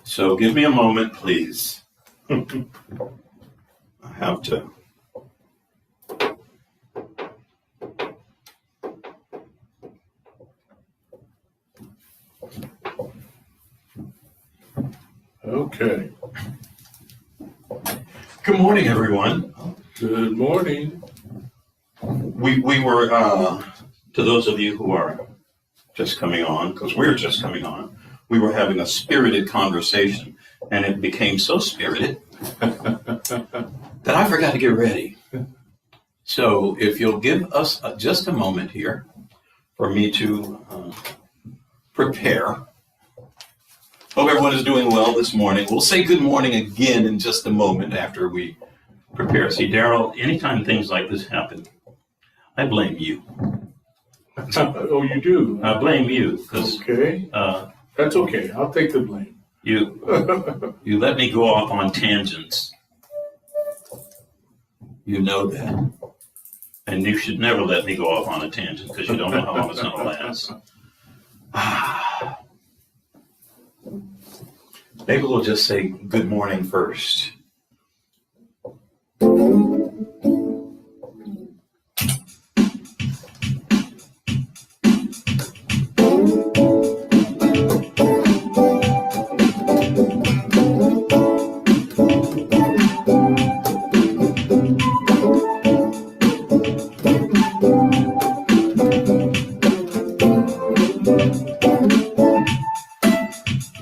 So give me a moment, please. I have to. Okay. Good morning, everyone. Good morning. We were, to those of you who are just coming on, because we're just coming on, we were having a spirited conversation, and it became so spirited that I forgot to get ready. So if you'll give us just a moment here for me to prepare. Hope everyone is doing well this morning. We'll say good morning again in just a moment after we prepare. See, Daryl, anytime things like this happen, I blame you. Oh, you do? I blame you because Okay. That's okay. I'll take the blame. you let me go off on tangents. You know that. And you should never let me go off on a tangent because you don't know how long it's going to last. Maybe we'll just say good morning first.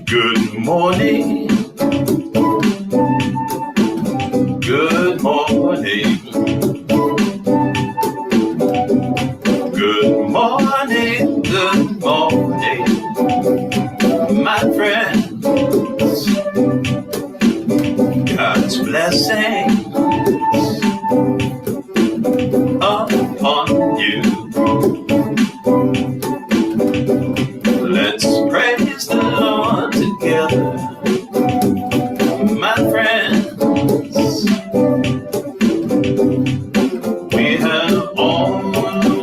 Good morning. Good morning. Good morning. Good morning, my friends. God's blessings upon you. Let's praise the Lord together, my friends. We have all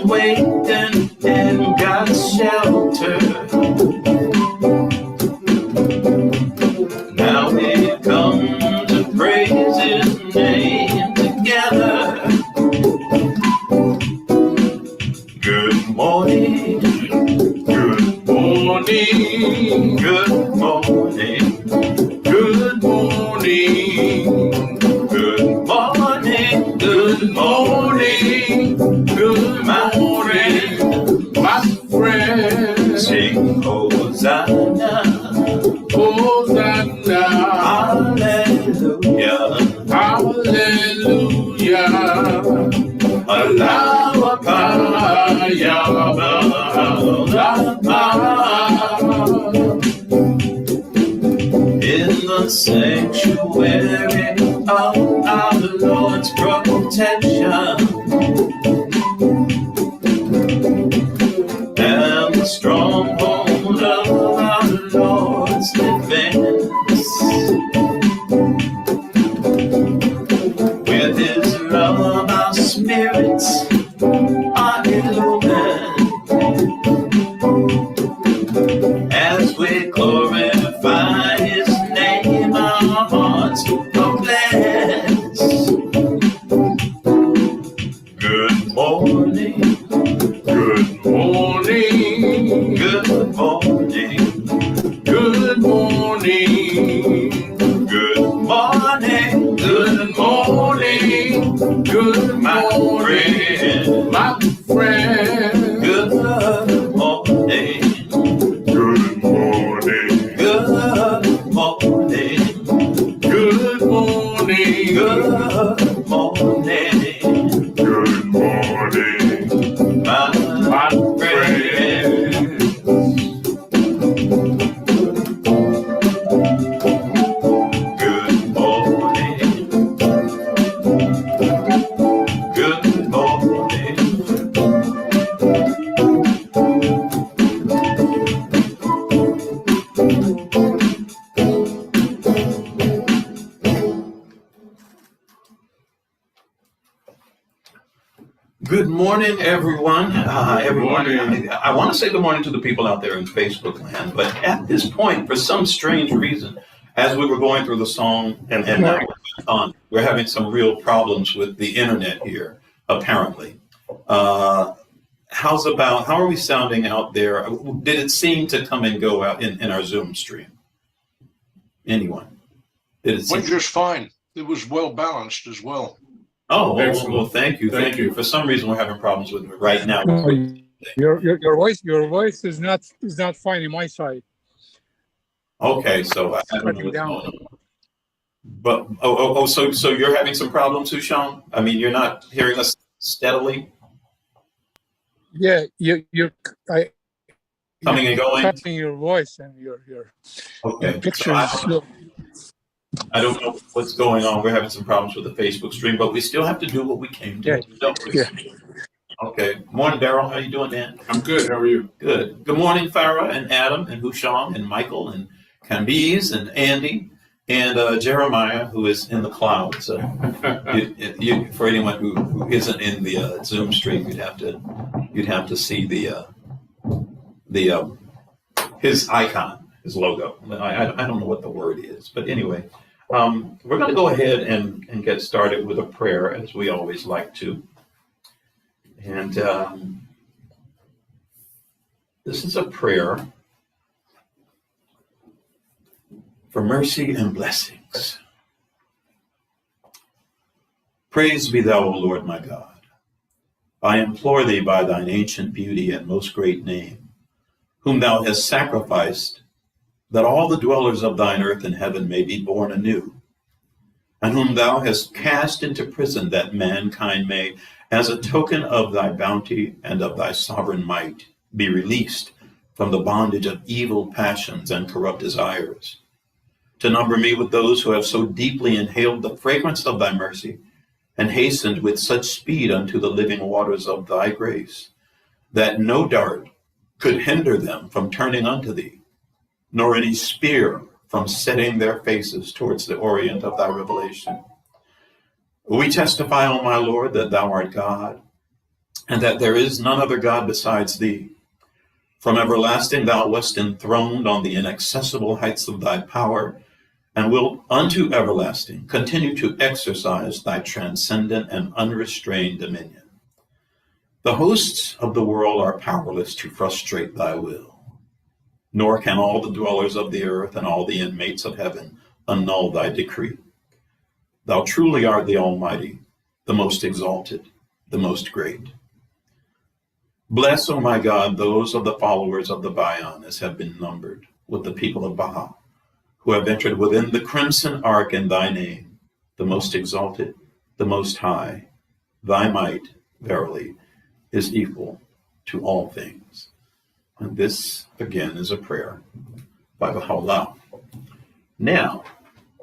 awakened in God's shelter. Now we come to praise His name together. Good morning. Good morning. Good morning. Good morning. Good morning. Good morning. Good morning, My friend. sing Hosanna. Hosanna. Hallelujah. Hallelujah. Allahu Akbar. In the sanctuary of our Lord's protection and the stronghold of our Lord's defense. With His love, our spirits are illumined as we glorify His name. Our hearts are blessed. Good morning. Good Morning. Good morning. Good morning. Good morning. Good morning. Good My morning. friend. My friend. Good morning. Good morning. Good morning. Good Good morning, everyone. Morning. I want to say good morning to the people out there in Facebook land, but at this point, for some strange reason, as we were going through the song and now we're having some real problems with the internet here, apparently. How are we sounding out there? Did it seem to come and go out in our Zoom stream? Anyone? Did it seem? Went just fine. It was well balanced as well. Oh, Excellent. well, thank you. Thank you. For some reason, we're having problems with it right now. Your voice is not fine in my side. Okay, so I don't know Cutting what's down. going on. But so you're having some problems, Hushan? I mean, you're not hearing us steadily Yeah, you're coming and going. cutting your voice and your Okay, picture so is slow. I don't know what's going on. We're having some problems with the Facebook stream, but we still have to do what we came to do. don't we? Yeah. Okay. Morning, Daryl. How you doing, man? I'm good. How are you? Good. Good morning, Farah and Adam and Hushan and Michael and Cambiz and Andy and Jeremiah, who is in the clouds. For anyone who isn't in the Zoom stream, you'd have to see his icon, his logo. I don't know what the word is, but anyway, we're going to go ahead and get started with a prayer, as we always like to. And this is a prayer for mercy and blessings. Praise be thou, O Lord my God. I implore thee by thine ancient beauty and most great name, whom thou hast sacrificed, that all the dwellers of thine earth and heaven may be born anew, and whom thou hast cast into prison, that mankind may, as a token of thy bounty and of thy sovereign might, be released from the bondage of evil passions and corrupt desires, to number me with those who have so deeply inhaled the fragrance of thy mercy, and hastened with such speed unto the living waters of thy grace, that no dart could hinder them from turning unto thee, nor any spear from setting their faces towards the orient of thy revelation. We testify, O my Lord, that thou art God, and that there is none other God besides thee. From everlasting thou wast enthroned on the inaccessible heights of thy power, and wilt unto everlasting continue to exercise thy transcendent and unrestrained dominion. The hosts of the world are powerless to frustrate thy will, nor can all the dwellers of the earth and all the inmates of heaven annul thy decree. Thou truly art the Almighty, the most exalted, the most great. Bless, O my God, those of the followers of the Bayan as have been numbered with the people of Baha, who have entered within the crimson ark in thy name, the most exalted, the most high. Thy might, verily, is equal to all things. And this, again, is a prayer by Baha'u'llah. Now,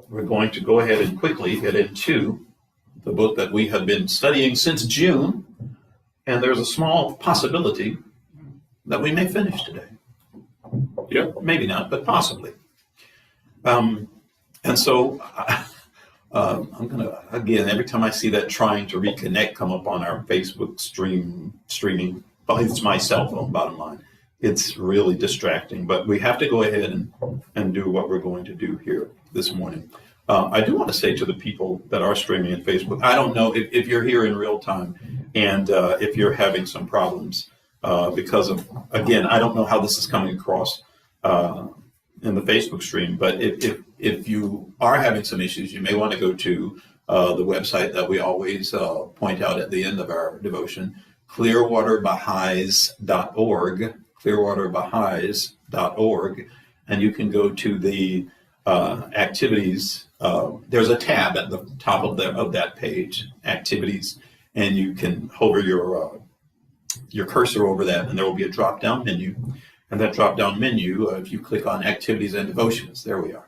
we're going to go ahead and quickly get into the book that we have been studying since June, and there's a small possibility that we may finish today. Yeah. Maybe not, but possibly. And so I'm going to, again, every time I see that trying to reconnect come up on our Facebook streaming, well, it's my cell phone, bottom line. It's really distracting, but we have to go ahead and do what we're going to do here this morning. I do want to say to the people that are streaming at Facebook, I don't know if you're here in real time and if you're having some problems because of, again, I don't know how this is coming across in the Facebook stream, but if you are having some issues, you may want to go to the website that we always point out at the end of our devotion, clearwaterbahais.org, clearwaterbahais.org, and you can go to the activities. There's a tab at the top of that page, activities, and you can hover your cursor over that, and there will be a drop-down menu. And that drop-down menu, if you click on activities and devotions, there we are.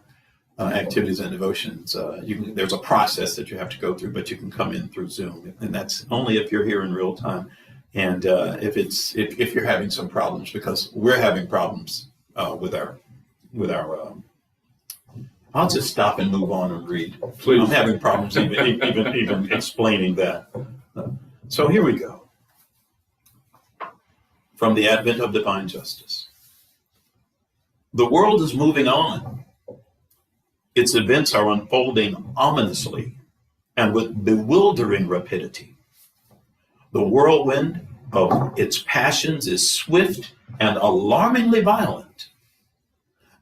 Activities and devotions. There's a process that you have to go through, but you can come in through Zoom, and that's only if you're here in real time. And if you're having some problems, because we're having problems with our. I'll just stop and move on and read. Please. I'm having problems even explaining that. So here we go. from the advent of divine justice. The world is moving on. Its events are unfolding ominously and with bewildering rapidity. The whirlwind of its passions is swift and alarmingly violent.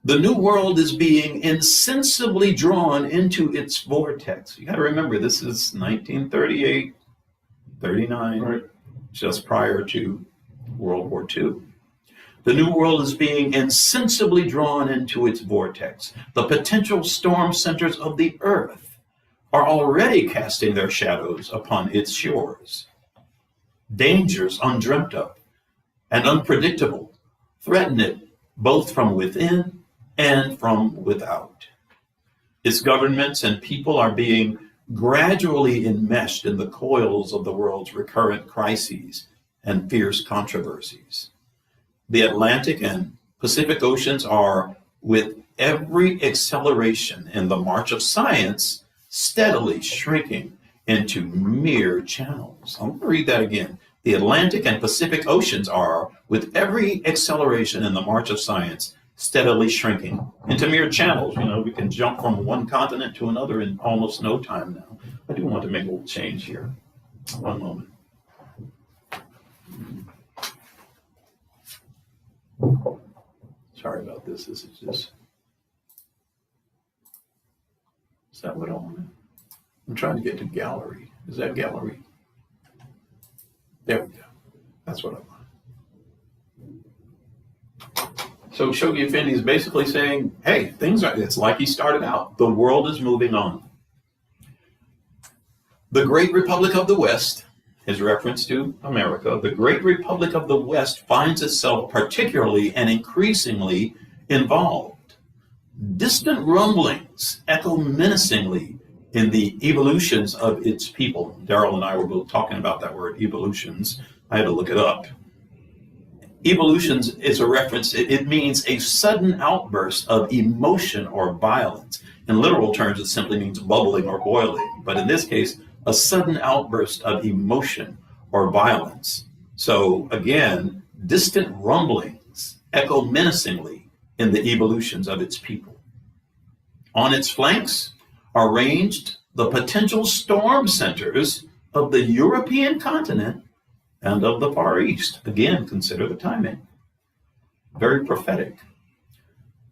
The new world is being insensibly drawn into its vortex. You got to remember, this is 1938, 39, Right. just prior to World War II. The new world is being insensibly drawn into its vortex. The potential storm centers of the earth are already casting their shadows upon its shores. Dangers undreamt of and unpredictable threaten it both from within and from without. Its governments and people are being gradually enmeshed in the coils of the world's recurrent crises and fierce controversies. The Atlantic and Pacific Oceans are, with every acceleration in the march of science, steadily shrinking into mere channels. I'm going to read that again. The Atlantic and Pacific Oceans are, with every acceleration in the march of science, steadily shrinking into mere channels. You know, we can jump from one continent to another in almost no time now. I do want to make a little change here. One moment. Sorry about this. This is just. Is that what I want? I'm trying to get to gallery. Is that gallery? There we go. That's what I want. So Shoghi Effendi is basically saying, hey, it's like he started out. The world is moving on. The Great Republic of the West, his reference to America, the Great Republic of the West finds itself particularly and increasingly involved. Distant rumblings echo menacingly in the evolutions of its people. Daryl and I were both talking about that word, evolutions. I had to look it up. Evolutions is a reference, it means a sudden outburst of emotion or violence. In literal terms, it simply means bubbling or boiling. But in this case, a sudden outburst of emotion or violence. So again, distant rumblings echo menacingly in the evolutions of its people. On its flanks are ranged the potential storm centers of the European continent and of the Far East. Again, consider the timing. Very prophetic.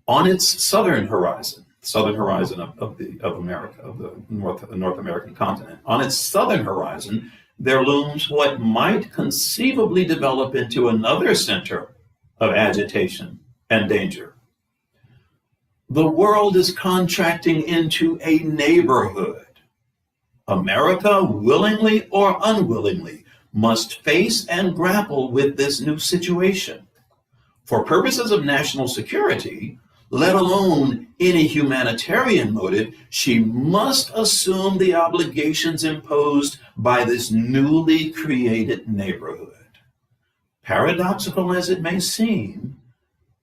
On its southern horizon of America, of the North American continent, on its southern horizon, there looms what might conceivably develop into another center of agitation and danger. The world is contracting into a neighborhood. America, willingly or unwillingly, must face and grapple with this new situation. For purposes of national security, let alone any humanitarian motive, she must assume the obligations imposed by this newly created neighborhood. Paradoxical as it may seem,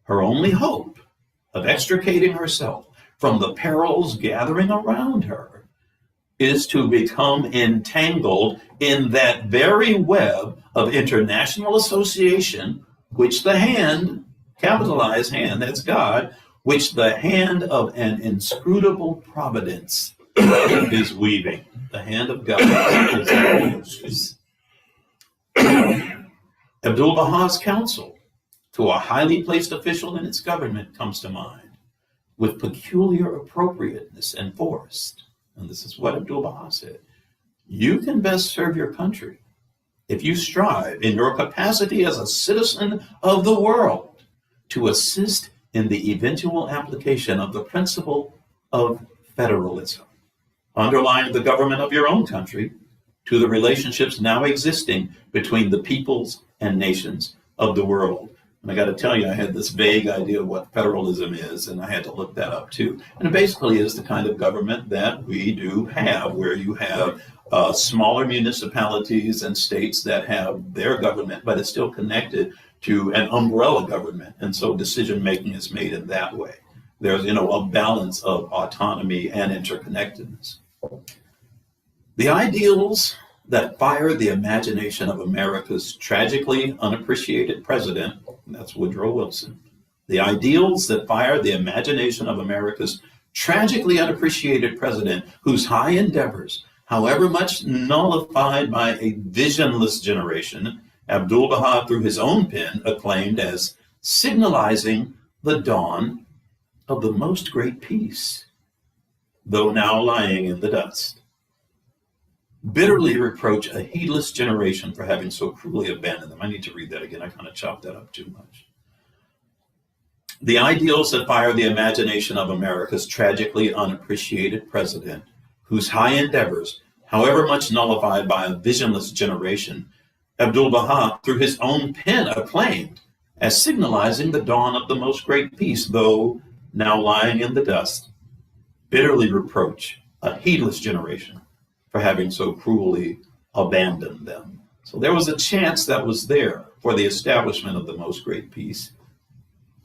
her only hope of extricating herself from the perils gathering around her is to become entangled in that very web of international association which the hand, capitalized hand, that's God, which the hand of an inscrutable providence is weaving. The hand of God is Abdu'l-Baha's counsel to a highly placed official in its government comes to mind with peculiar appropriateness and force. And this is what Abdu'l-Baha said. You can best serve your country if you strive in your capacity as a citizen of the world to assist in the eventual application of the principle of federalism, underlying the government of your own country to the relationships now existing between the peoples and nations of the world. And I got to tell you, I had this vague idea of what federalism is, and I had to look that up too. And it basically is the kind of government that we do have, where you have smaller municipalities and states that have their government, but it's still connected to an umbrella government. And so decision-making is made in that way. There's, a balance of autonomy and interconnectedness. The ideals that fired the imagination of America's tragically unappreciated president, and that's Woodrow Wilson. The ideals that fired the imagination of America's tragically unappreciated president, whose high endeavors, however much nullified by a visionless generation, Abdu'l-Baha, through his own pen, acclaimed as signalizing the dawn of the most great peace, though now lying in the dust. Bitterly reproach a heedless generation for having so cruelly abandoned them. I need to read that again. I kind of chopped that up too much. The ideals that fired the imagination of America's tragically unappreciated president, whose high endeavors, however much nullified by a visionless generation, Abdu'l-Baha, through his own pen, acclaimed as signalizing the dawn of the most great peace, though now lying in the dust, bitterly reproach a heedless generation for having so cruelly abandoned them. So there was a chance that was there for the establishment of the most great peace,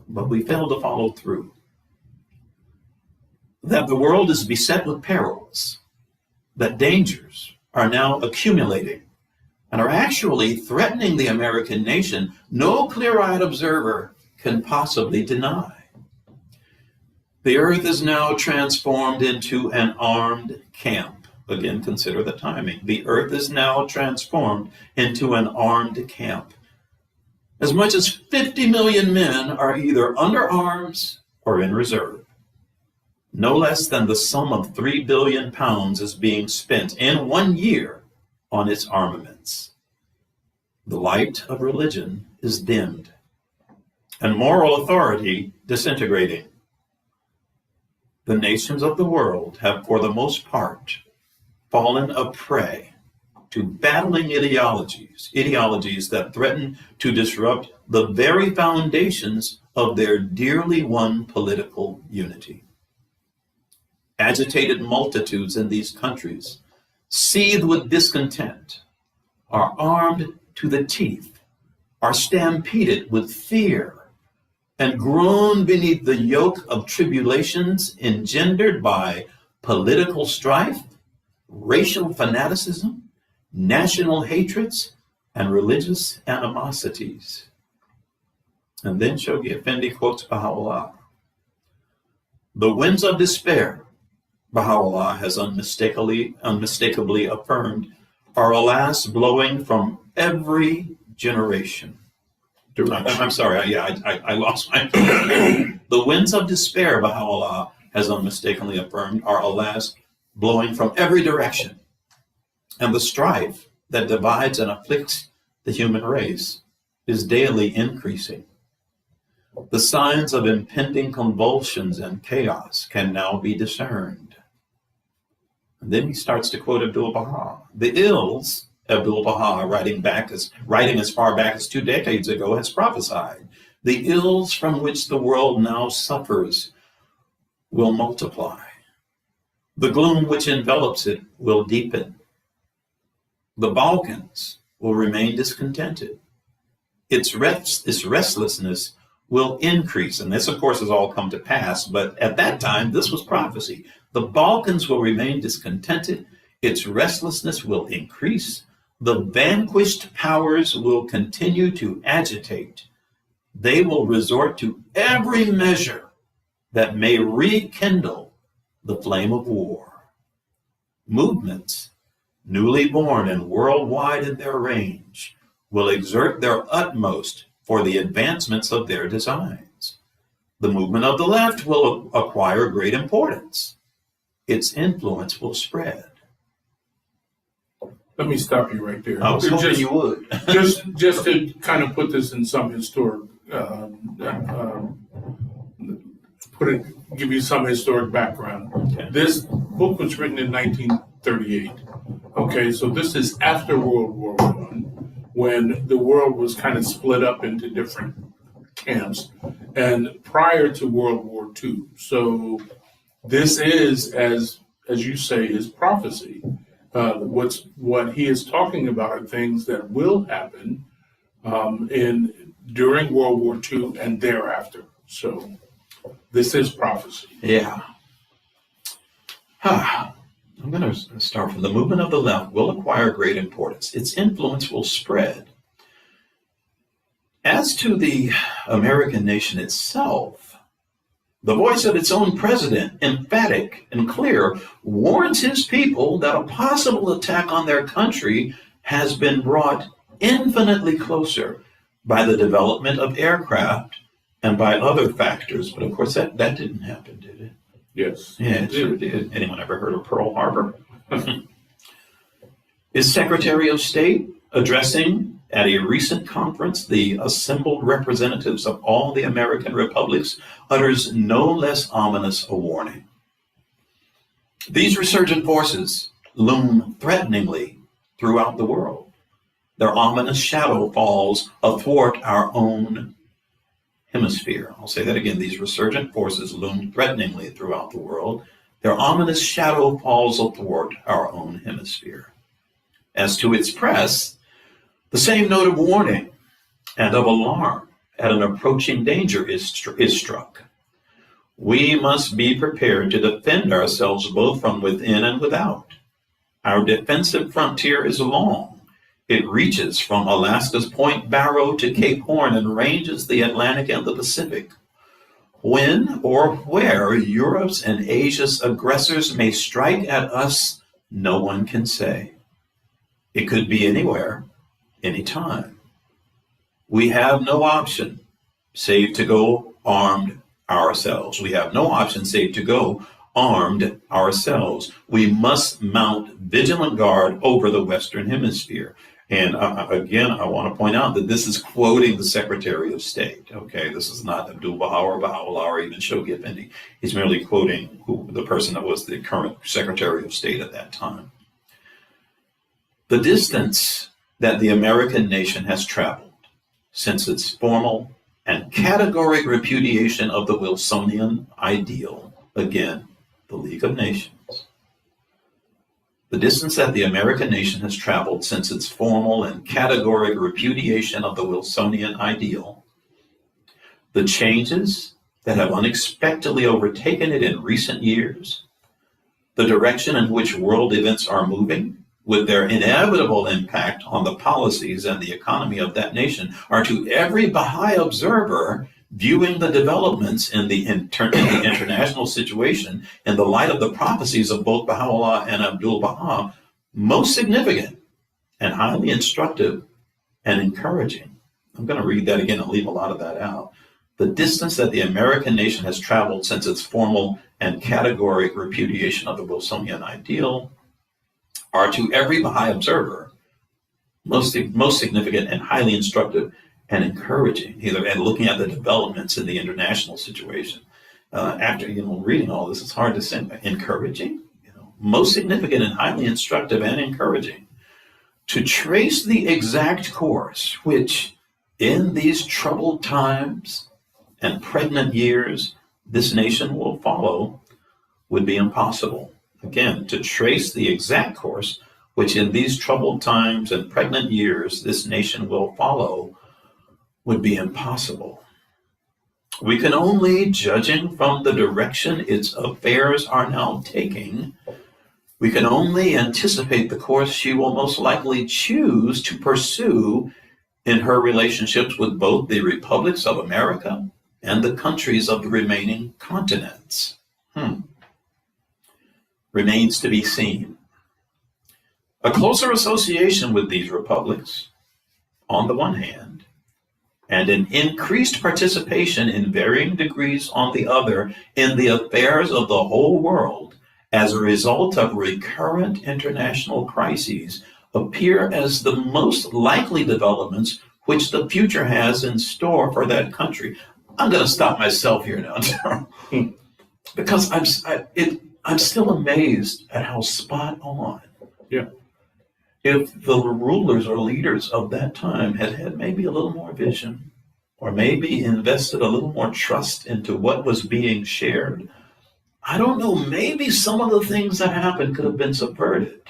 but we failed to follow through. That the world is beset with perils, that dangers are now accumulating and are actually threatening the American nation, no clear-eyed observer can possibly deny. The earth is now transformed into an armed camp. Again, consider the timing. The earth is now transformed into an armed camp. As much as 50 million men are either under arms or in reserve. No less than the sum of 3 billion pounds is being spent in 1 year on its armaments. The light of religion is dimmed, and moral authority disintegrating. The nations of the world have, for the most part, fallen a prey to battling ideologies that threaten to disrupt the very foundations of their dearly won political unity. Agitated multitudes in these countries, seethed with discontent, are armed to the teeth, are stampeded with fear, and groan beneath the yoke of tribulations engendered by political strife, racial fanaticism, national hatreds, and religious animosities. And then Shoghi Effendi quotes Baha'u'llah. The winds of despair, Baha'u'llah has unmistakably affirmed, are alas blowing from every generation. I'm sorry, I lost my... The winds of despair, Baha'u'llah has unmistakably affirmed, are alas blowing from every direction. And the strife that divides and afflicts the human race is daily increasing. The signs of impending convulsions and chaos can now be discerned. And then he starts to quote Abdu'l-Baha. The ills, Abdu'l-Baha, writing as far back as 2 decades ago, has prophesied. The ills from which the world now suffers will multiply. The gloom which envelops it will deepen. The Balkans will remain discontented. Its restlessness will increase. And this, of course, has all come to pass. But at that time, this was prophecy. The Balkans will remain discontented. Its restlessness will increase. The vanquished powers will continue to agitate. They will resort to every measure that may rekindle the flame of war. Movements, newly born and worldwide in their range, will exert their utmost for the advancements of their designs. The movement of the left will acquire great importance. Its influence will spread. Let me stop you right there. I was hoping Just- you would. just to kind of put this in some historic, give you some historic background. Okay. This book was written in 1938. Okay, so this is after World War I, when the world was kind of split up into different camps, and prior to World War II. So this is, as you say, is prophecy. What he is talking about are things that will happen during World War II and thereafter. So this is prophecy. Yeah. I'm going there's a start from the movement of the left will acquire great importance. Its influence will spread. As to the American nation itself, the voice of its own president, emphatic and clear, warns his people that a possible attack on their country has been brought infinitely closer by the development of aircraft and by other factors. But of course, that didn't happen, did it? Yes. Yeah, it sure did. Anyone ever heard of Pearl Harbor? His Secretary of State, addressing at a recent conference the assembled representatives of all the American republics, utters no less ominous a warning. These resurgent forces loom threateningly throughout the world. Their ominous shadow falls athwart our own hemisphere. I'll say that again. These resurgent forces loom threateningly throughout the world. Their ominous shadow falls athwart our own hemisphere. As to its press, the same note of warning and of alarm at an approaching danger is struck. We must be prepared to defend ourselves both from within and without. Our defensive frontier is long. It reaches from Alaska's Point Barrow to Cape Horn and ranges the Atlantic and the Pacific. When or where Europe's and Asia's aggressors may strike at us, no one can say. It could be anywhere, anytime. We have no option save to go armed ourselves. We have no option save to go armed ourselves. We must mount vigilant guard over the Western Hemisphere. And again, I want to point out that this is quoting the Secretary of State. Okay, this is not Abdu'l-Baha or Baha'u'llah or even Shoghi Effendi. He's merely quoting the person that was the current Secretary of State at that time. The distance that the American nation has traveled since its formal and categoric repudiation of the Wilsonian ideal, again, the League of Nations. The distance that the American nation has traveled since its formal and categoric repudiation of the Wilsonian ideal, the changes that have unexpectedly overtaken it in recent years, the direction in which world events are moving, with their inevitable impact on the policies and the economy of that nation, are to every Baha'i observer viewing the developments in the international situation in the light of the prophecies of both Baha'u'llah and Abdu'l-Baha most significant and highly instructive and encouraging. I'm going to read that again and leave a lot of that out. The distance that the American nation has traveled since its formal and categoric repudiation of the Wilsonian ideal are to every Baha'i observer most significant and highly instructive and encouraging, and looking at the developments in the international situation. After reading all this, it's hard to say encouraging, most significant and highly instructive and encouraging, to trace the exact course which, in these troubled times and pregnant years, this nation will follow, would be impossible. Again, to trace the exact course which, in these troubled times and pregnant years, this nation will follow, would be impossible. We can only, judging from the direction its affairs are now taking, we can only anticipate the course she will most likely choose to pursue in her relationships with both the republics of America and the countries of the remaining continents. Remains to be seen. A closer association with these republics, on the one hand, and an increased participation in varying degrees on the other in the affairs of the whole world as a result of recurrent international crises appear as the most likely developments which the future has in store for that country. I'm going to stop myself here now, because I'm still amazed at how spot on. Yeah. If the rulers or leaders of that time had maybe a little more vision, or maybe invested a little more trust into what was being shared, I don't know, maybe some of the things that happened could have been subverted.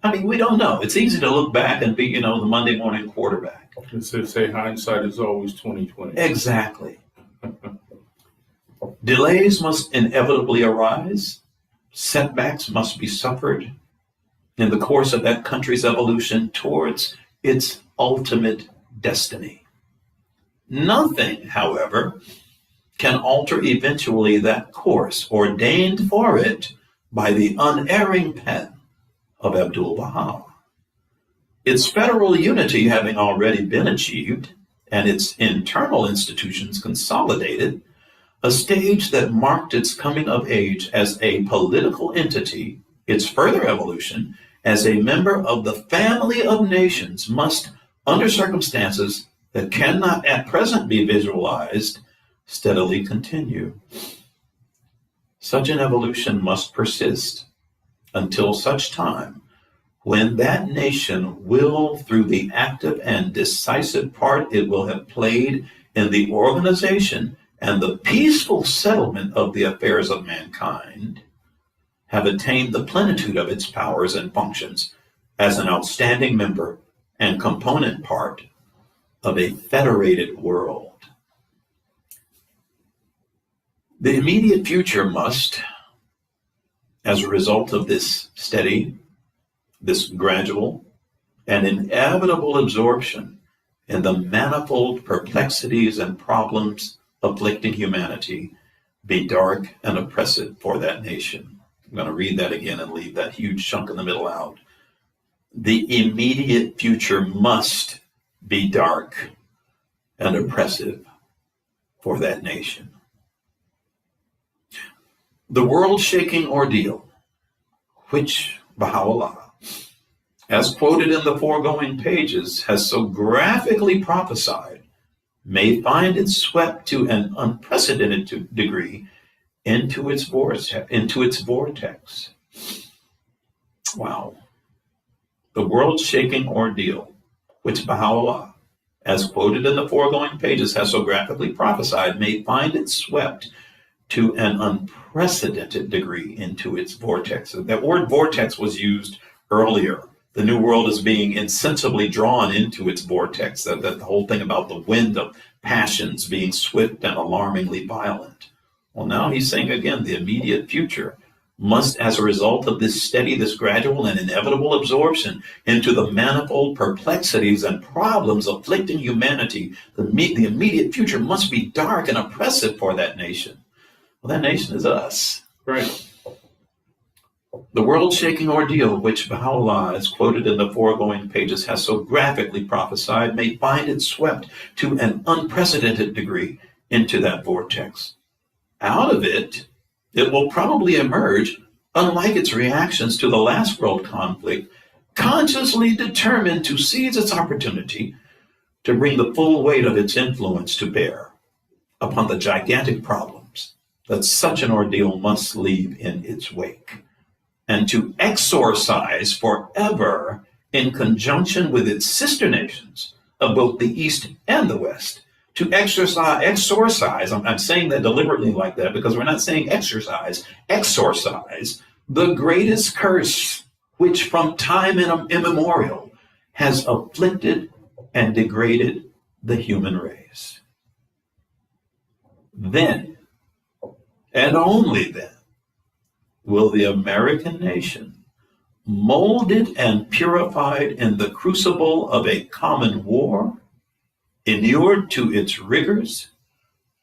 I mean, we don't know. It's easy to look back and be, the Monday morning quarterback. As they say, hindsight is always 20/20. Exactly. Delays must inevitably arise. Setbacks must be suffered in the course of that country's evolution towards its ultimate destiny. Nothing, however, can alter eventually that course ordained for it by the unerring pen of Abdu'l-Baha. Its federal unity having already been achieved and its internal institutions consolidated, a stage that marked its coming of age as a political entity, its further evolution as a member of the family of nations must, under circumstances that cannot at present be visualized, steadily continue. Such an evolution must persist until such time when that nation will, through the active and decisive part it will have played in the organization and the peaceful settlement of the affairs of mankind, have attained the plenitude of its powers and functions as an outstanding member and component part of a federated world. The immediate future must, as a result of this steady, this gradual and inevitable absorption in the manifold perplexities and problems afflicting humanity, be dark and oppressive for that nation. I'm going to read that again and leave that huge chunk in the middle out. The immediate future must be dark and oppressive for that nation. The world-shaking ordeal, which Baha'u'llah, as quoted in the foregoing pages, has so graphically prophesied, may find it swept to an unprecedented degree into its vortex. Wow. The world-shaking ordeal, which Baha'u'llah, as quoted in the foregoing pages, has so graphically prophesied, may find it swept to an unprecedented degree into its vortex. That word vortex was used earlier. The New World is being insensibly drawn into its vortex, that the whole thing about the wind of passions being swift and alarmingly violent. Well, now he's saying again, the immediate future must, as a result of this steady, this gradual and inevitable absorption into the manifold perplexities and problems afflicting humanity, the immediate future must be dark and oppressive for that nation. Well, that nation is us. Right. The world-shaking ordeal, which Baha'u'llah, as quoted in the foregoing pages, has so graphically prophesied, may find it swept to an unprecedented degree into that vortex. Out of it, it will probably emerge, unlike its reactions to the last world conflict, consciously determined to seize its opportunity to bring the full weight of its influence to bear upon the gigantic problems that such an ordeal must leave in its wake, and to exorcise forever, in conjunction with its sister nations of both the East and the West, to exorcise, I'm saying that deliberately like that because we're not saying exorcise the greatest curse which from time immemorial has afflicted and degraded the human race. Then, and only then, will the American nation, molded and purified in the crucible of a common war, inured to its rigors,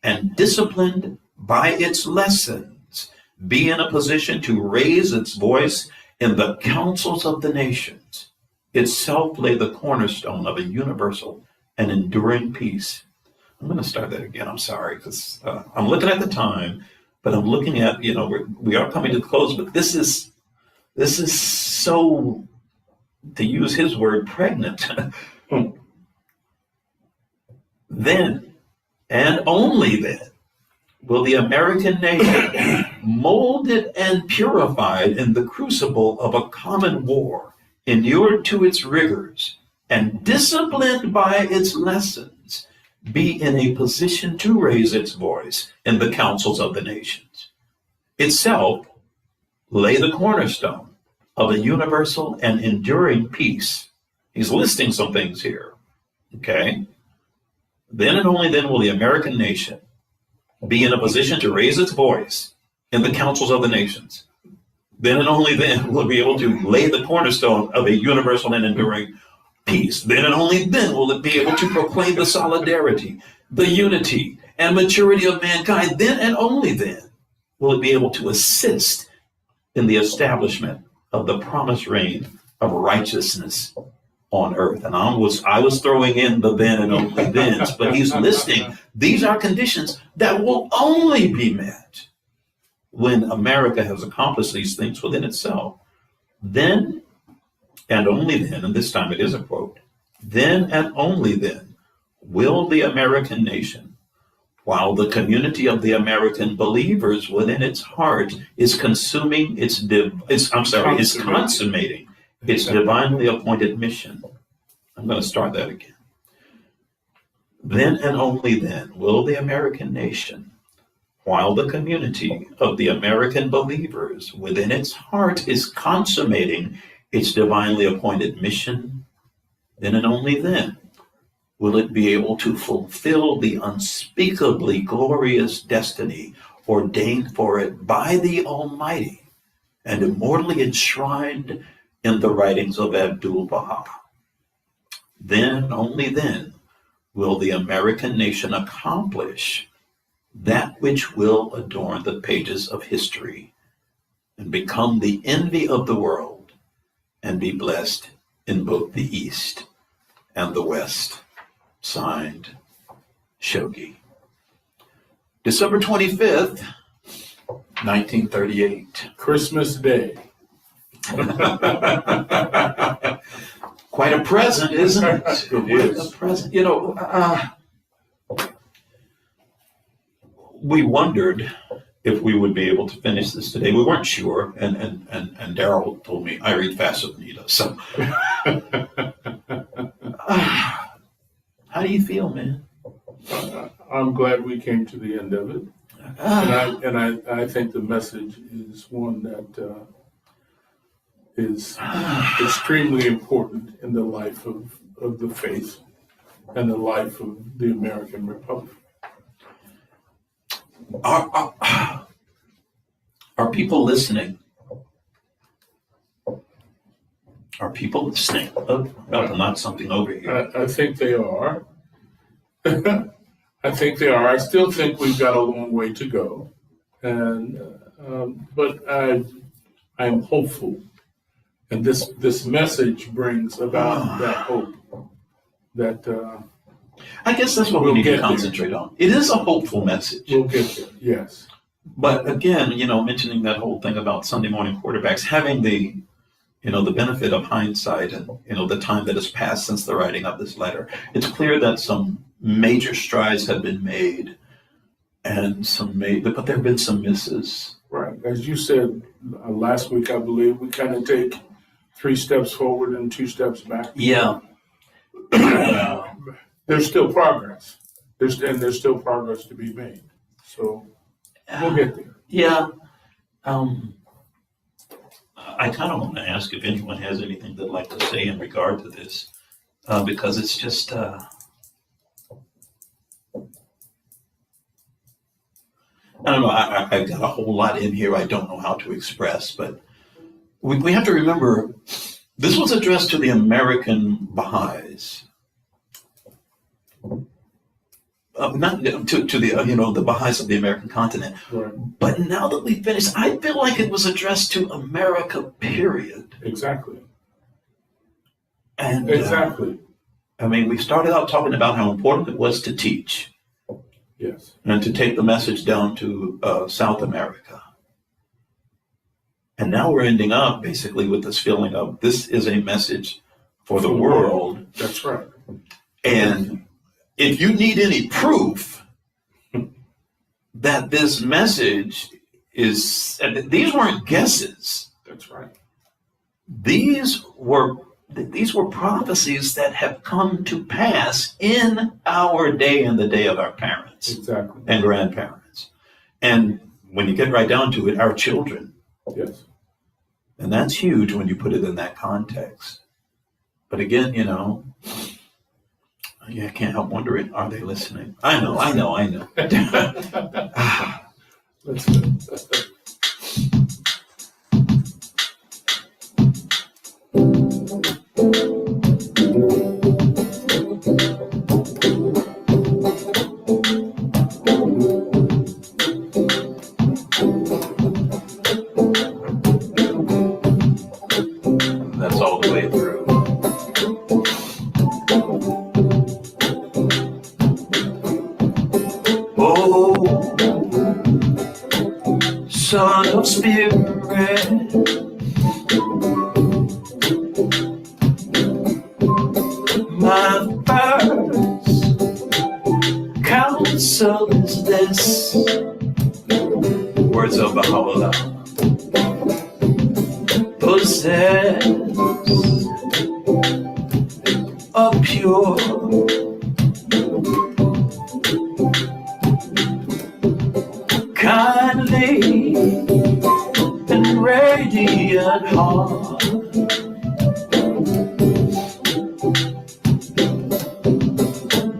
and disciplined by its lessons, be in a position to raise its voice in the councils of the nations, itself lay the cornerstone of a universal and enduring peace. I'm going to start that again. I'm sorry, because I'm looking at the time, but I'm looking at, we are coming to the close, but this is so, to use his word, pregnant. Then, and only then, will the American nation, molded and purified in the crucible of a common war, inured to its rigors, and disciplined by its lessons, be in a position to raise its voice in the councils of the nations. Itself lay the cornerstone of a universal and enduring peace. He's listing some things here, okay? Then and only then will the American nation be in a position to raise its voice in the councils of the nations. then and only then will it be able to lay the cornerstone of a universal and enduring peace. Then and only then will it be able to proclaim the solidarity, the unity, and maturity of mankind. Then and only then will it be able to assist in the establishment of the promised reign of righteousness on earth. And I was throwing in the then and only thens, but he's listing these are conditions that will only be met when America has accomplished these things within itself. Then and only then, and this time it is a quote, then and only then will the American nation, while the community of the American believers within its heart is consummating its divinely appointed mission. I'm going to start that again. Then and only then will the American nation, while the community of the American believers within its heart is consummating its divinely appointed mission, then and only then will it be able to fulfill the unspeakably glorious destiny ordained for it by the Almighty and immortally enshrined in the writings of Abdu'l-Baha. Then, only then, will the American nation accomplish that which will adorn the pages of history and become the envy of the world and be blessed in both the East and the West. Signed, Shoghi. December 25th, 1938. Christmas Day. Quite a present, isn't it? It is. A present. You know, we wondered if we would be able to finish this today. We weren't sure, and Daryl told me I read faster than he does. So, how do you feel, man? I'm glad we came to the end of it. And I think the message is one that is extremely important in the life of the faith and the life of the American Republic. Are people listening? Are people listening? Oh, not something over here. I think they are. I think they are. I still think we've got a long way to go, and but I'm hopeful, and this message brings about that hope. That I guess that's what we need to concentrate on. It is a hopeful message. We'll get there. Yes. But again, mentioning that whole thing about Sunday morning quarterbacks, having the benefit of hindsight and, the time that has passed since the writing of this letter, it's clear that some major strides have been made and but there have been some misses. Right. As you said last week, I believe we kind of take 3 steps forward and 2 steps back. Yeah. There's still progress. There's still progress to be made. So we'll get there. Yeah. I kind of want to ask if anyone has anything they'd like to say in regard to this, because it's just, I don't know, I've got a whole lot in here I don't know how to express, but we have to remember this was addressed to the American Baha'is. Not to the the Baha'is of the American continent. Right. But now that we've finished, I feel like it was addressed to America, period. Exactly. And exactly. We started out talking about how important it was to teach. Yes. And to take the message down to South America. And now we're ending up basically with this feeling of this is a message for the world. That's right. And if you need any proof that this message is, these weren't guesses. That's right. These were prophecies that have come to pass in our day and the day of our parents. Exactly. And grandparents. And when you get right down to it, our children. Yes. And that's huge when you put it in that context. But again, I can't help wondering, are they listening? I know. bread. My first counsel is this. Words of Baha'u'llah. Possess a pure kindly and radiant heart.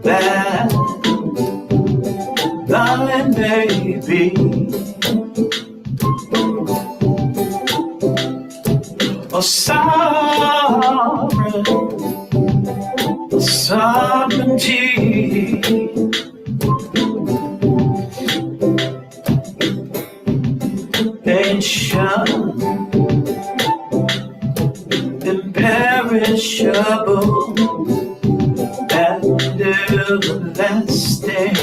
That thine may be a sovereignty, ancient, imperishable, and everlasting.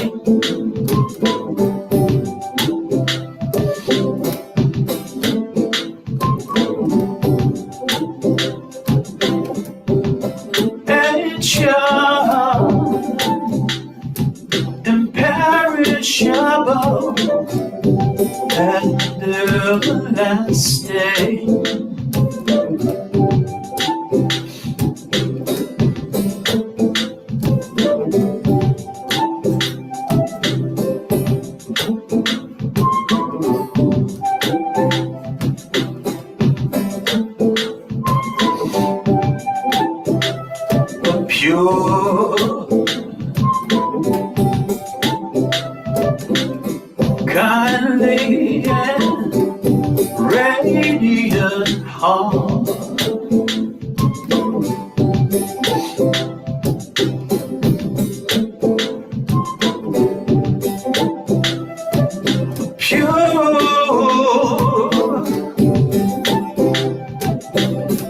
Imperishable and everlasting. Pure, kindly and radiant heart. Pure,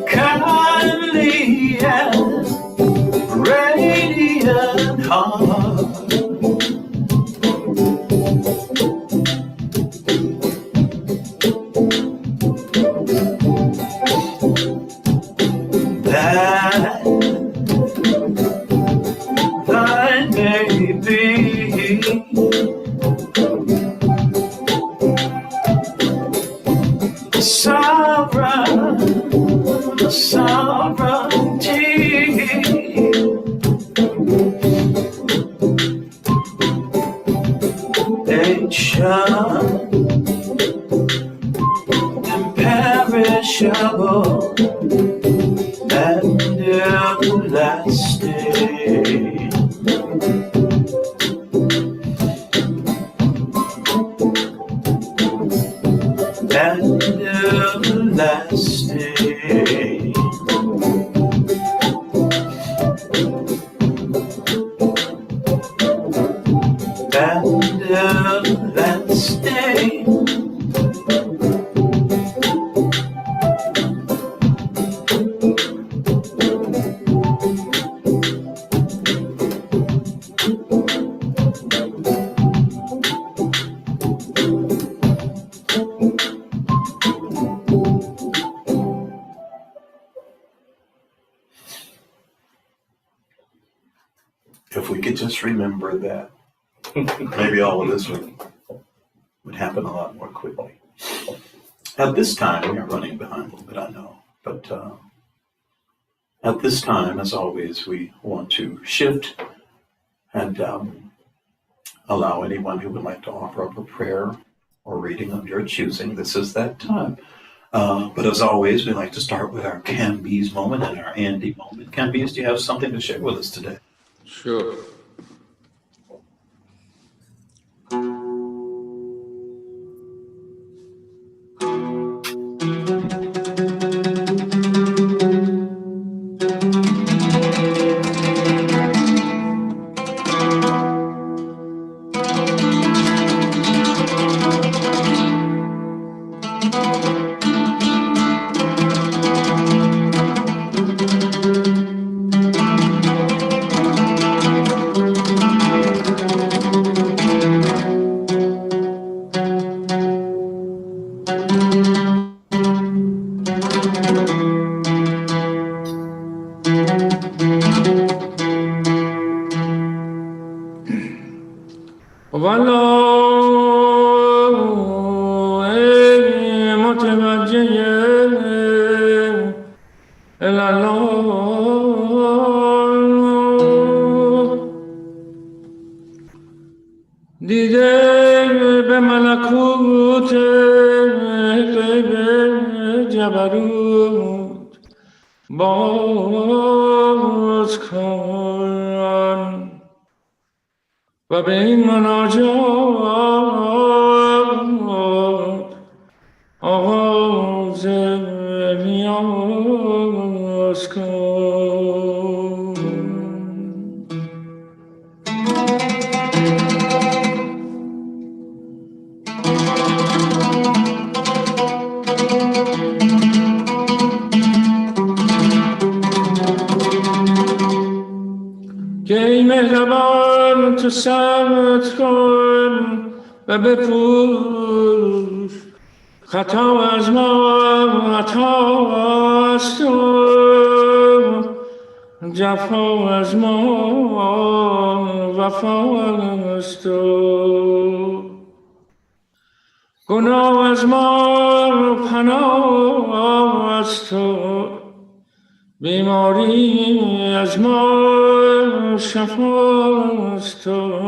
kindly and radiant heart. That thine may be sovereignty, ancient, imperishable, and everlasting. And everlasting. And everlasting. If we could just remember that, maybe all of this would happen a lot more quickly. At this time, we are running behind a little bit, I know, but at this time, as always, we want to shift and allow anyone who would like to offer up a prayer or reading of your choosing. This is that time. But as always, we like to start with our Can Bees moment and our Andy moment. Can Bees, do you have something to share with us today? Sure. إلا الله دیده به ملکوت غیب جبروت باز کن و به این مناجات آغاز نیاز کن. که ای مهربان تو ثبت کن و بپوش خطا از ما عطاست و جفا از ما وفاست و گناه از ما پناه است و بیماری از ما شفاست و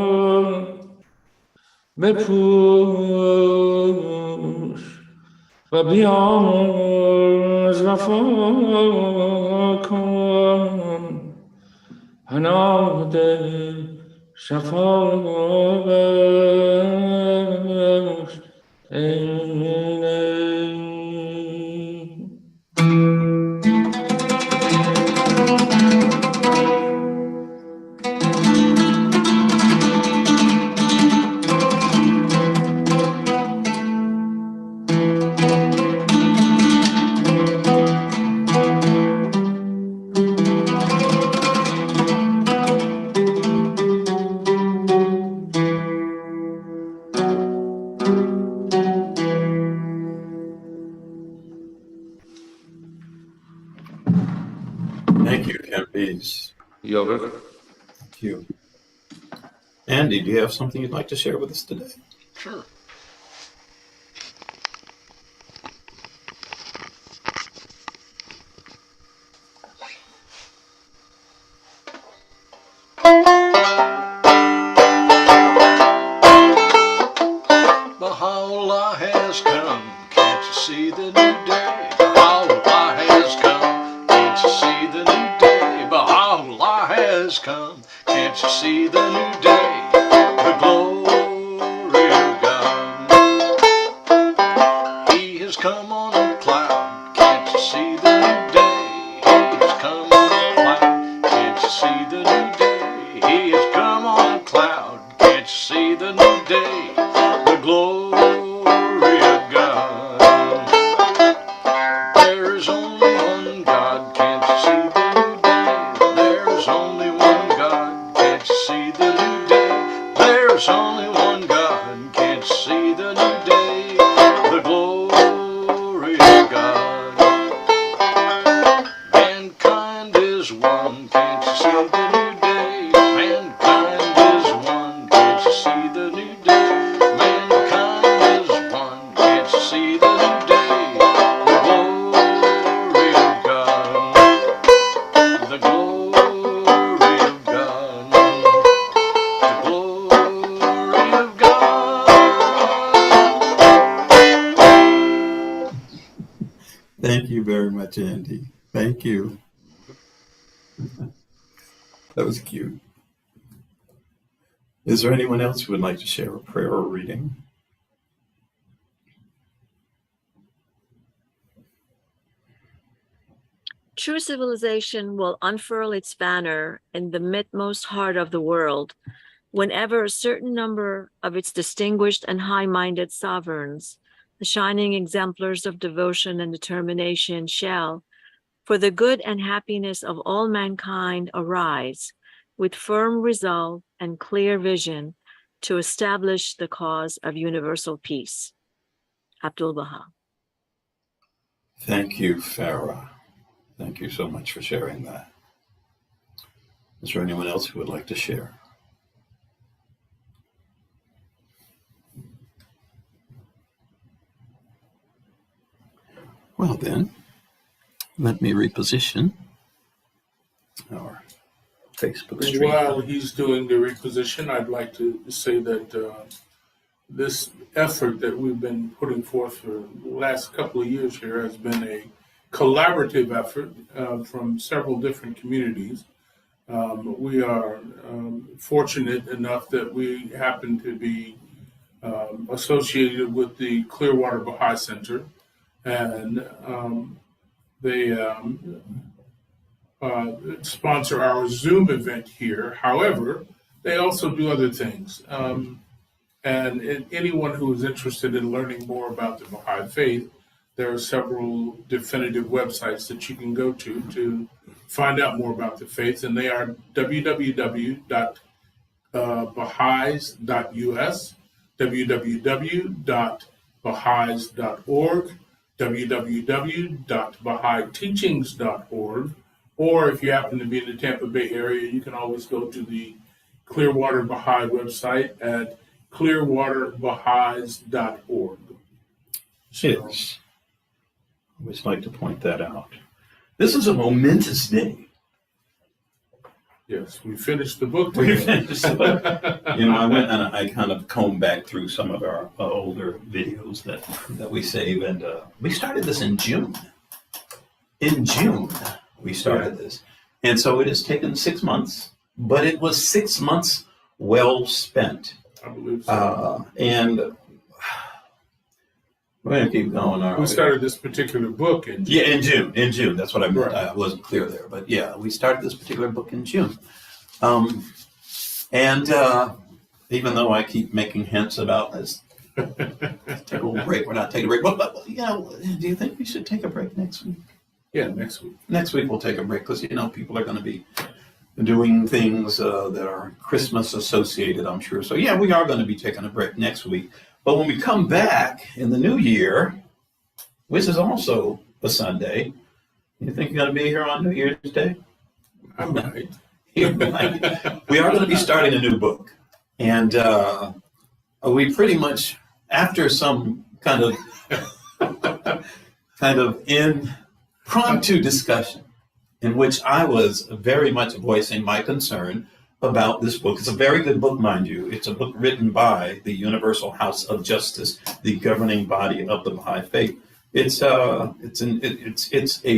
بپوش و بیاموز وفا کن پناه ده شفا بخش Thank you, Campies. Yoga. Thank you. Andy, do you have something you'd like to share with us today? Sure. Baha'u'llah has come, can't you see the new day? Baha'u'llah has come, can't you see the new day? Baha'u'llah has come, can't you see the new day? The glory of God. He has come on a cloud, can't you see the new day? He has come on a cloud, can't you see the new day? He has come on a cloud, can't you see the new day? The glory of God. There is only one God, can't you see the new day? There is only one God, can't you see the new day? There is only one God, can't you see the new day? The glory of God. Mankind is one, can't you see the new day? Mankind is one, can't you see the new day? Mankind is one, can't you see the new day? The glory of God. The glory of God. The glory of God. Thank you very much, Andy. Thank you. That was cute. Is there anyone else who would like to share a prayer or reading? True civilization will unfurl its banner in the midmost heart of the world whenever a certain number of its distinguished and high-minded sovereigns, the shining exemplars of devotion and determination, shall, for the good and happiness of all mankind, arise with firm resolve and clear vision to establish the cause of universal peace. Abdul Baha. Thank you, Farah. Thank you so much for sharing that. Is there anyone else who would like to share? Well then, let me reposition our Facebook stream. While he's doing the reposition, I'd like to say that this effort that we've been putting forth for the last couple of years here has been a collaborative effort from several different communities. We are fortunate enough that we happen to be associated with the Clearwater Baha'i Center, and they sponsor our Zoom event here. However, they also do other things. And anyone who is interested in learning more about the Baha'i Faith, there are several definitive websites that you can go to find out more about the faith, and they are www.baha'is.us, www.baha'is.org, www.baha'iteachings.org, or if you happen to be in the Tampa Bay area, you can always go to the Clearwater Baha'i website at clearwaterbaha'is.org. Yes. I always like to point that out. This is a momentous day. Yes, we finished the book We today. finished the book. You know, I went and I kind of combed back through some of our older videos that we save, and we started this in June. In June, we started this. And so it has taken 6 months, but it was 6 months well spent. I believe so. And we're going to keep going. We started this particular book in June. Yeah, in June. That's what I meant. Right. I wasn't clear there. But yeah, we started this particular book in June. And even though I keep making hints about this, take a little break, we're not taking a break. But you know, do you think we should take a break next week? Yeah, next week. Next week we'll take a break because, you know, people are going to be doing things that are Christmas associated, I'm sure. So yeah, we are going to be taking a break next week. But when we come back in the new year, which is also a Sunday, you think you're going to be here on New Year's Day? I might. You might. We are going to be starting a new book. And we pretty much, after some kind of impromptu discussion, in which I was very much voicing my concern about this book. It's a very good book, mind you. It's a book written by the Universal House of Justice, the governing body of the Baha'i Faith. It's a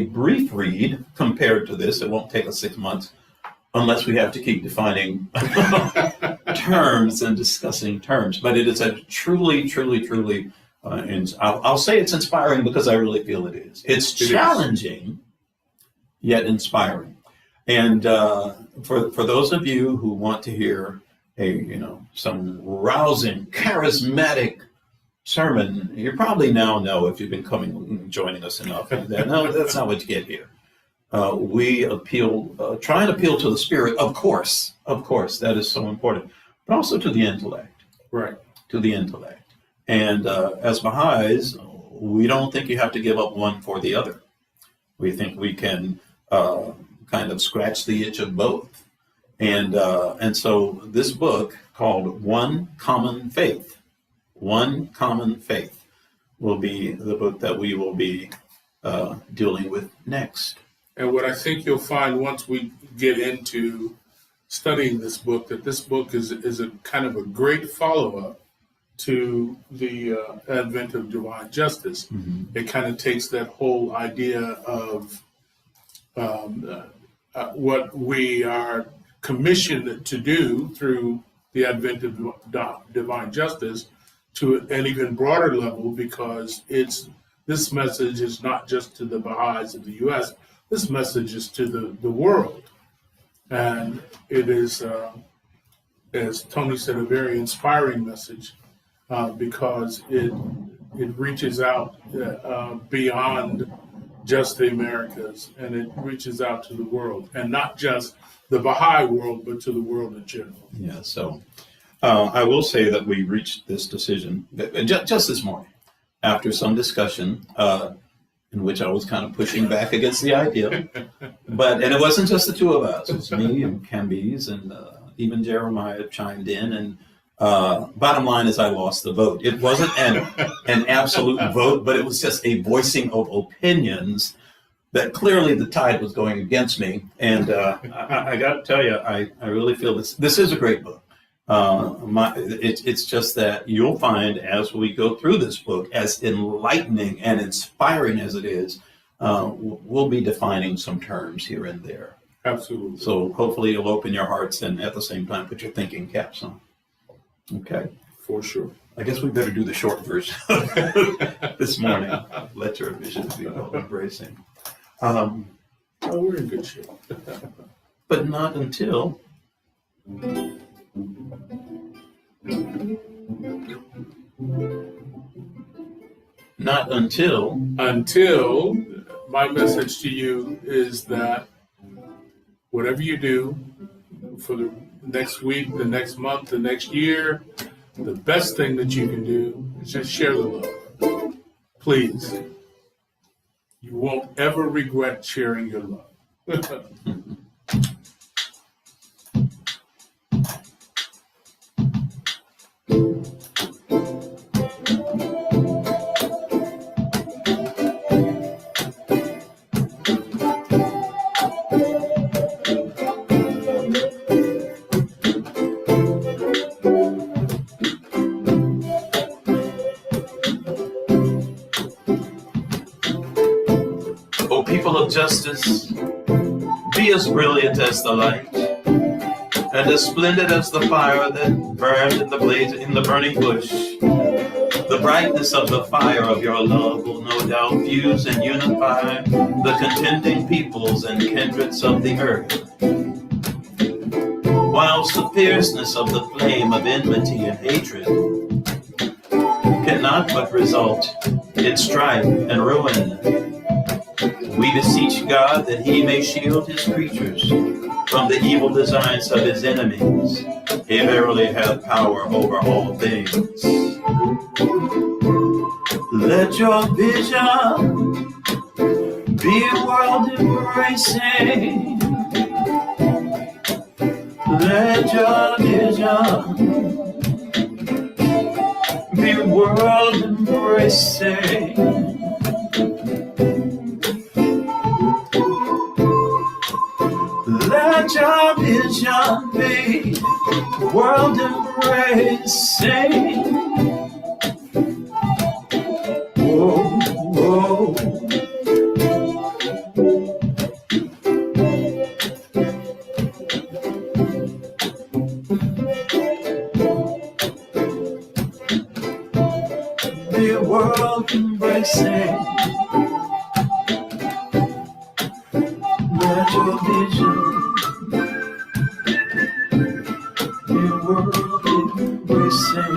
brief read compared to this. It won't take us 6 months unless we have to keep defining terms and discussing terms. But it is a truly, and I'll say it's inspiring because I really feel it is. It's challenging, yet inspiring. And for those of you who want to hear some rousing, charismatic sermon, you probably now know, if you've been joining us enough, that no, that's not what you get here. We try and appeal to the spirit, of course, that is so important, but also to the intellect. Right. To the intellect. And as Baha'is, we don't think you have to give up one for the other. We think we can kind of scratch the itch of both. And so this book called One Common Faith will be the book that we will be dealing with next. And what I think you'll find once we get into studying this book, that this book is a kind of a great follow-up to the advent of divine justice. Mm-hmm. It kind of takes that whole idea of what we are commissioned to do through the advent of divine justice to an even broader level, because this message is not just to the Baha'is of the U.S., this message is to the world. And it is, as Tony said, a very inspiring message because it reaches out beyond just the Americas, and it reaches out to the world, and not just the Baha'i world, but to the world in general. Yeah, so I will say that we reached this decision just this morning after some discussion in which I was kind of pushing back against the idea. And it wasn't just the two of us. It's me and Camby's, and even Jeremiah chimed in, Bottom line is I lost the vote. It wasn't an absolute vote, but it was just a voicing of opinions that clearly the tide was going against me. And I got to tell you, I really feel this is a great book. It's just that you'll find as we go through this book, as enlightening and inspiring as it is, we'll be defining some terms here and there. Absolutely. So hopefully you'll open your hearts and at the same time put your thinking caps on. Okay. For sure. I guess we better do the short version this morning. Let your vision be well embracing. Oh, we're in good shape. But not until Until my message to you is that whatever you do for the next week, the next month, the next year, the best thing that you can do is just share the love. Please. You won't ever regret sharing your love. O people of justice, be as brilliant as the light, and as splendid as the fire that burned in the burning bush. The brightness of the fire of your love will no doubt fuse and unify the contending peoples and kindreds of the earth. Whilst the fierceness of the flame of enmity and hatred cannot but result in strife and ruin, we beseech God that he may shield his creatures from the evil designs of his enemies. He verily hath power over all things. Let your vision be world embracing. Let your vision be world embracing. Let your vision be world embracing. Whoa, whoa. Be world embracing. Let your vision be world embracing.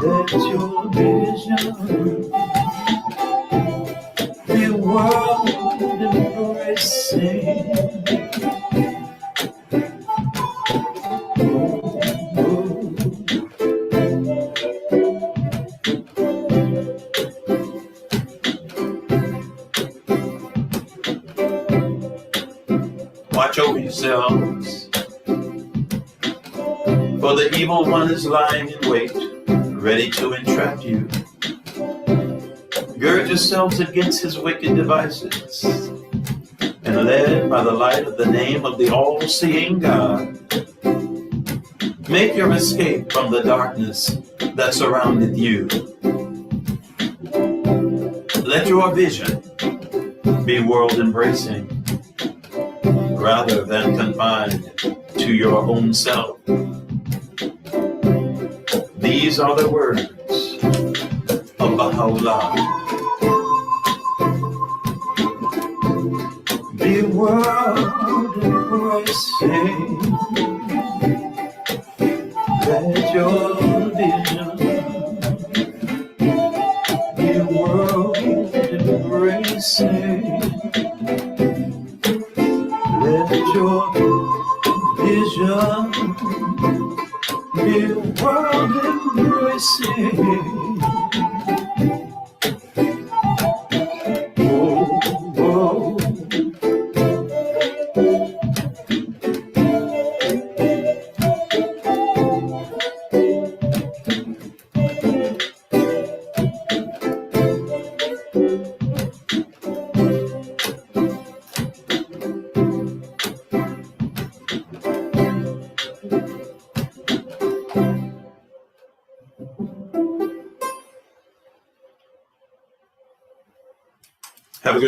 Let your vision be world embracing. Watch over yourselves, for the evil one is lying in wait, ready to entrap you. Gird yourselves against his wicked devices, and led by the light of the name of the all-seeing God, make your escape from the darkness that surrounded you. Let your vision be world-embracing, rather than confined to your own self. These are the words of Baha'u'llah. Be world embracing. Let your vision be world embracing. Let your vision be world embracing. Oh, oh. Have a good